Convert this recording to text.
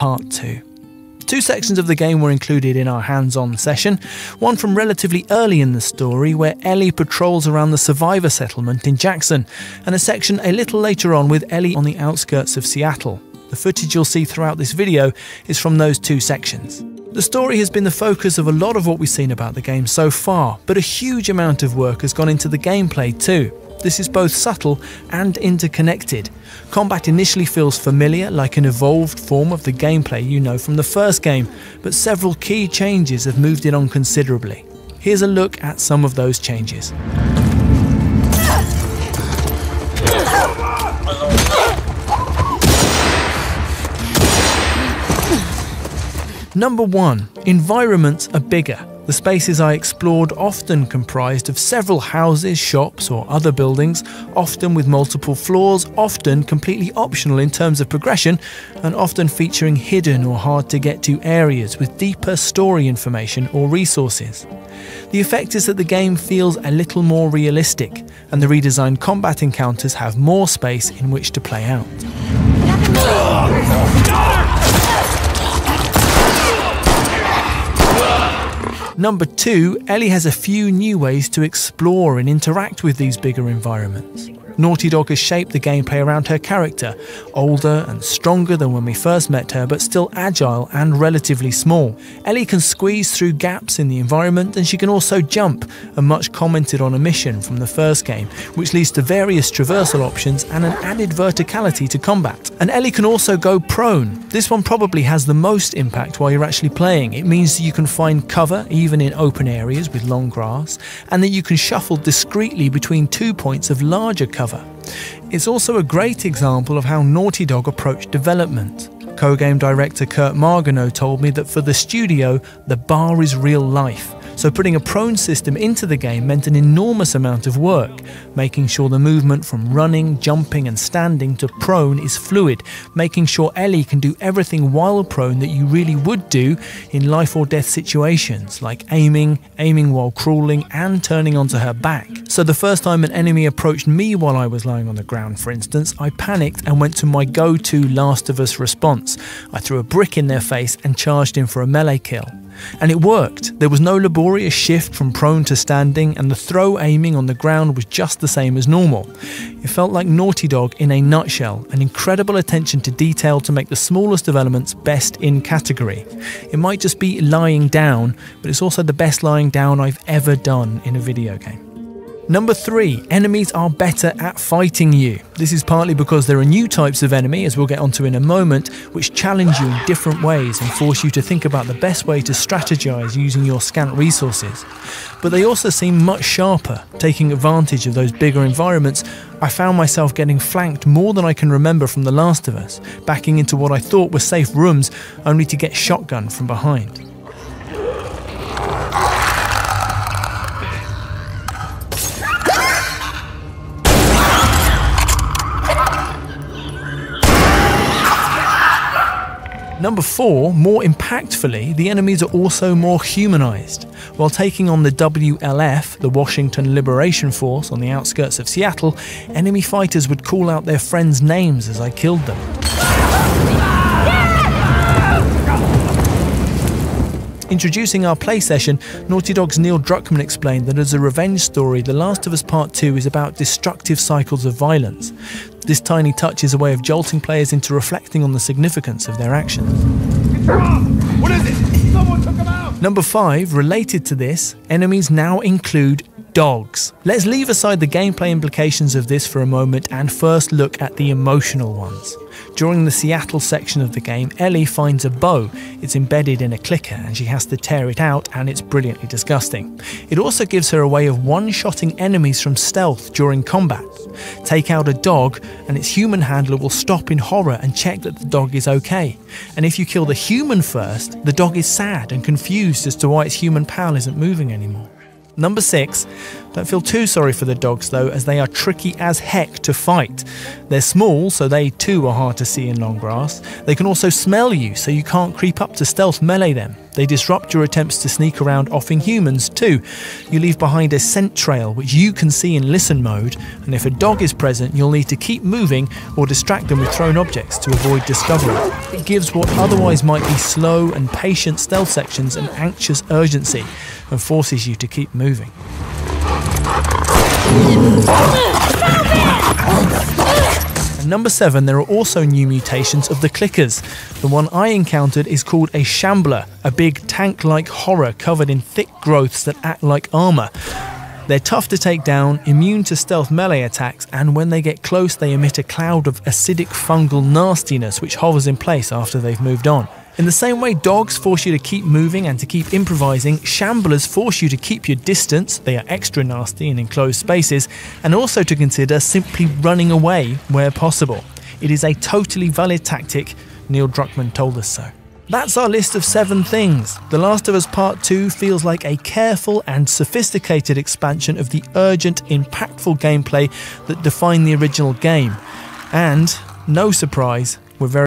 Part 2. Two sections of the game were included in our hands-on session, one from relatively early in the story where Ellie patrols around the survivor settlement in Jackson, and a section a little later on with Ellie on the outskirts of Seattle. The footage you'll see throughout this video is from those two sections. The story has been the focus of a lot of what we've seen about the game so far, but a huge amount of work has gone into the gameplay too. This is both subtle and interconnected. Combat initially feels familiar, like an evolved form of the gameplay you know from the first game, but several key changes have moved it on considerably. Here's a look at some of those changes. Number 1. Environments are bigger. The spaces I explored often comprised of several houses, shops or other buildings, often with multiple floors, often completely optional in terms of progression, and often featuring hidden or hard to get to areas with deeper story information or resources. The effect is that the game feels a little more realistic, and the redesigned combat encounters have more space in which to play out. Number 2, Ellie has a few new ways to explore and interact with these bigger environments. Naughty Dog has shaped the gameplay around her character, older and stronger than when we first met her, but still agile and relatively small. Ellie can squeeze through gaps in the environment, and she can also jump, a much commented on omission from the first game, which leads to various traversal options and an added verticality to combat. And Ellie can also go prone. This one probably has the most impact while you're actually playing. It means that you can find cover even in open areas with long grass, and that you can shuffle discreetly between 2 points of larger cover. It's also a great example of how Naughty Dog approached development. Co-game director Kurt Margano told me that for the studio, the bar is real life. So putting a prone system into the game meant an enormous amount of work, making sure the movement from running, jumping and standing to prone is fluid, making sure Ellie can do everything while prone that you really would do in life or death situations, like aiming while crawling and turning onto her back. So the first time an enemy approached me while I was lying on the ground, for instance, I panicked and went to my go-to Last of Us response. I threw a brick in their face and charged in for a melee kill. And it worked. There was no laborious shift from prone to standing, and the throw aiming on the ground was just the same as normal. It felt like Naughty Dog in a nutshell, an incredible attention to detail to make the smallest of elements best in category. It might just be lying down, but it's also the best lying down I've ever done in a video game. Number 3, enemies are better at fighting you. This is partly because there are new types of enemy, as we'll get onto in a moment, which challenge you in different ways and force you to think about the best way to strategize using your scant resources. But they also seem much sharper. Taking advantage of those bigger environments, I found myself getting flanked more than I can remember from The Last of Us, backing into what I thought were safe rooms only to get shotgunned from behind. Number 4, more impactfully, the enemies are also more humanized. While taking on the WLF, the Washington Liberation Force, on the outskirts of Seattle, enemy fighters would call out their friends' names as I killed them. Introducing our play session, Naughty Dog's Neil Druckmann explained that as a revenge story, The Last of Us Part 2 is about destructive cycles of violence. This tiny touch is a way of jolting players into reflecting on the significance of their actions. What is it? Someone took him out! Number 5, related to this, enemies now include dogs. Let's leave aside the gameplay implications of this for a moment and first look at the emotional ones. During the Seattle section of the game, Ellie finds a bow. It's embedded in a clicker and she has to tear it out, and it's brilliantly disgusting. It also gives her a way of one-shotting enemies from stealth during combat. Take out a dog and its human handler will stop in horror and check that the dog is okay. And if you kill the human first, the dog is sad and confused as to why its human pal isn't moving anymore. Number 6, Don't feel too sorry for the dogs though, as they are tricky as heck to fight. They're small, so they too are hard to see in long grass. They can also smell you, so you can't creep up to stealth melee them. They disrupt your attempts to sneak around offing humans too. You leave behind a scent trail which you can see in listen mode, and if a dog is present you'll need to keep moving or distract them with thrown objects to avoid discovery. It gives what otherwise might be slow and patient stealth sections an anxious urgency and forces you to keep moving. At number 7, there are also new mutations of the clickers. The one I encountered is called a shambler, a big tank-like horror covered in thick growths that act like armour. They're tough to take down, immune to stealth melee attacks, and when they get close they emit a cloud of acidic fungal nastiness which hovers in place after they've moved on. In the same way dogs force you to keep moving and to keep improvising, shamblers force you to keep your distance, they are extra nasty in enclosed spaces, and also to consider simply running away where possible. It is a totally valid tactic, Neil Druckmann told us so. That's our list of 7 things. The Last of Us Part 2 feels like a careful and sophisticated expansion of the urgent, impactful gameplay that defined the original game. And, no surprise, we're very